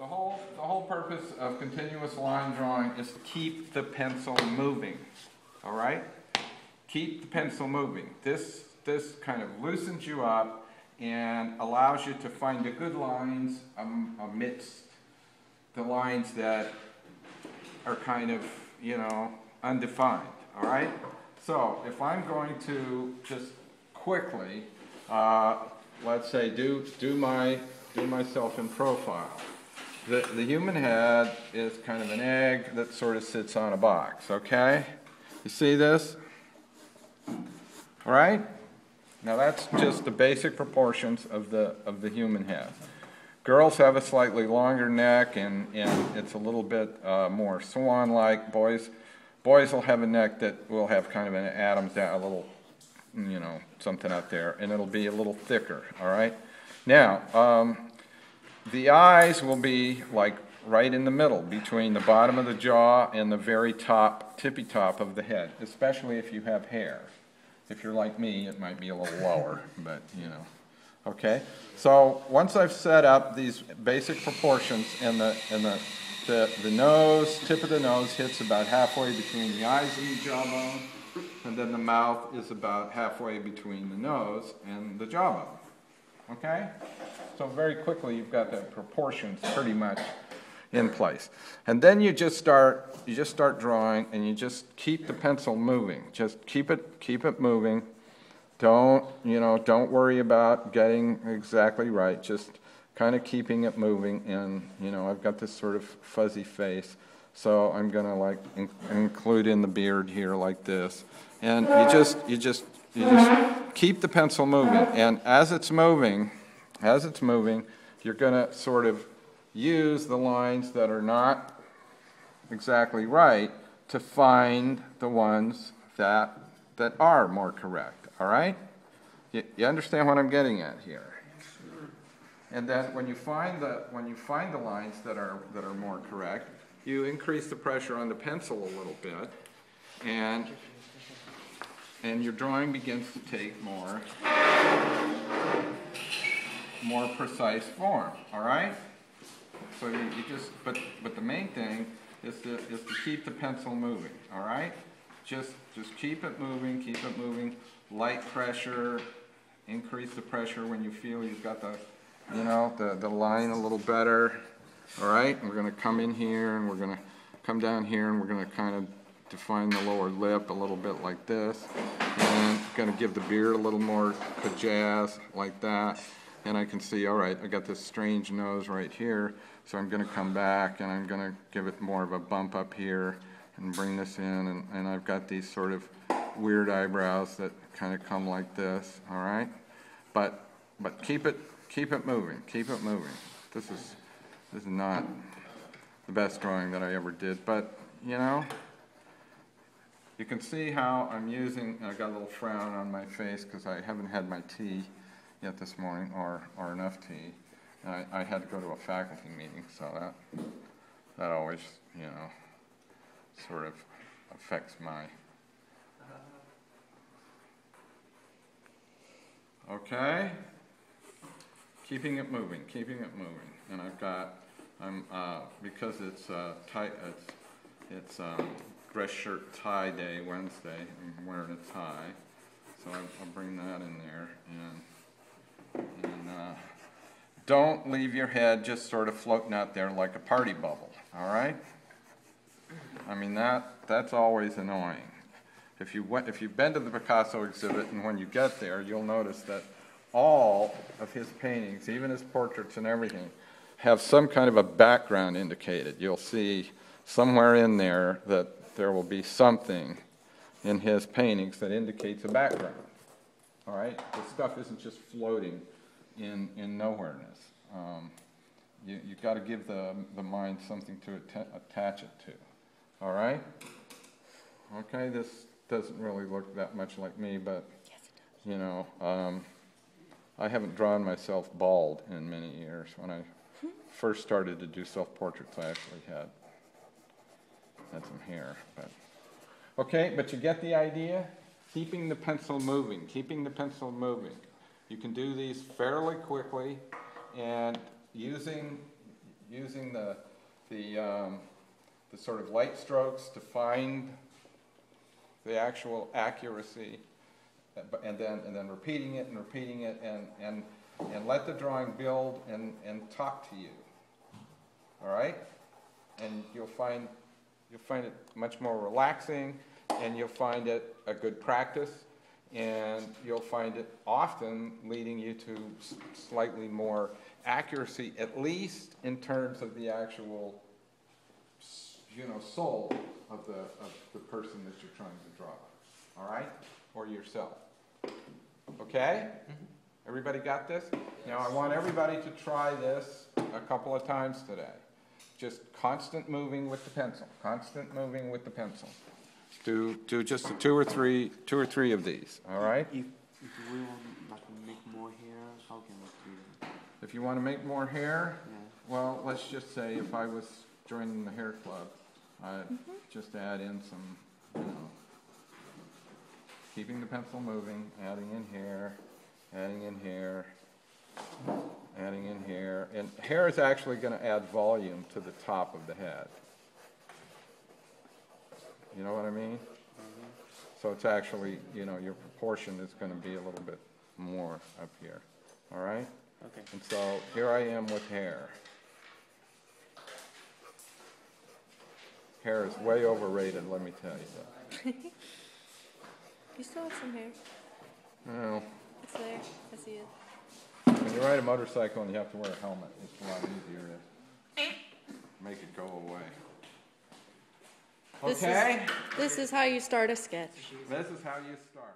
the whole purpose of continuous line drawing is to keep the pencil moving, all right? Keep the pencil moving. This kind of loosens you up and allows you to find the good lines amidst the lines that are kind of, you know, undefined, all right? So if I'm going to just quickly, let's say, do myself in profile. The human head is kind of an egg that sort of sits on a box, okay? You see this? All right? Now that's just the basic proportions of the human head. Girls have a slightly longer neck and it's a little bit more swan-like. Boys will have a neck that will have kind of an Adam's, a little, you know, something out there, and it'll be a little thicker, all right? Now, the eyes will be like right in the middle between the bottom of the jaw and the very top, tippy top of the head, especially if you have hair. If you're like me, it might be a little lower, but you know. Okay, so once I've set up these basic proportions and the nose, tip of the nose hits about halfway between the eyes and the jawbone, and then the mouth is about halfway between the nose and the jawbone. Okay? So very quickly you've got the proportions pretty much in place. And then you just start drawing and you just keep the pencil moving. Just keep it moving. Don't worry about getting exactly right. Just kind of keeping it moving. And, you know, I've got this sort of fuzzy face, so I'm going to like include in the beard here like this. And you just keep the pencil moving. And as it's moving, you're going to sort of use the lines that are not exactly right to find the ones that are more correct. All right? You understand what I'm getting at here? And then when you find the lines that are more correct, you increase the pressure on the pencil a little bit, and your drawing begins to take more precise form. All right? So you just but the main thing is to keep the pencil moving. All right? Just keep it moving. Light pressure, increase the pressure when you feel you've got the line a little better. All right, and we're going to come in here and we're going to come down here and we're going to kind of define the lower lip a little bit like this, and going to give the beard a little more kajazz like that. And I can see, all right, I got this strange nose right here, so I'm going to come back and I'm going to give it more of a bump up here and bring this in, and I've got these sort of weird eyebrows that kind of come like this, all right? But keep it moving. This is not the best drawing that I ever did, but you know, you can see how I'm using. I got a little frown on my face because I haven't had my tea yet this morning, or enough tea. And I had to go to a faculty meeting, so that always, you know, sort of affects my. Okay, keeping it moving, and because it's tight, it's dress shirt tie day Wednesday. I'm wearing a tie, so I'll bring that in there, and don't leave your head just sort of floating out there like a party bubble. All right, I mean that's always annoying. If you've been to the Picasso exhibit, and when you get there, you'll notice that all of his paintings, even his portraits and everything, have some kind of a background indicated. You'll see somewhere in there that there will be something in his paintings that indicates a background. All right? The stuff isn't just floating in nowhereness. You've got to give the mind something to attach it to. All right? Okay, this doesn't really look that much like me, but you know, I haven't drawn myself bald in many years. When I first started to do self-portraits, I actually had some hair. But you get the idea? Keeping the pencil moving. You can do these fairly quickly, and using using the sort of light strokes to find the actual accuracy, and then repeating it and let the drawing build and talk to you. All right? And you'll find it much more relaxing, and you'll find it a good practice, and you'll find it often leading you to slightly more accuracy, at least in terms of the actual, soul of the person that you're trying to draw. All right? Or yourself. Okay? Everybody got this? Now I want everybody to try this a couple of times today. Just constant moving with the pencil. Constant moving with the pencil. Do just two or three of these. All right? If we want to make more hair, how can we do that? If you want to make more hair, Yeah. well, let's just say if I was joining the hair club, I'd just add in some, keeping the pencil moving, adding in here, adding in here, adding in here. And hair is actually going to add volume to the top of the head. You know what I mean? So it's actually, your proportion is going to be a little bit more up here. All right? Okay. And so here I am with hair. Hair is way overrated, let me tell you that. You still have some hair. Well, It's there. I see it. when you ride a motorcycle and you have to wear a helmet, it's a lot easier to make it go away. Okay? This is how you start a sketch. This is how you start.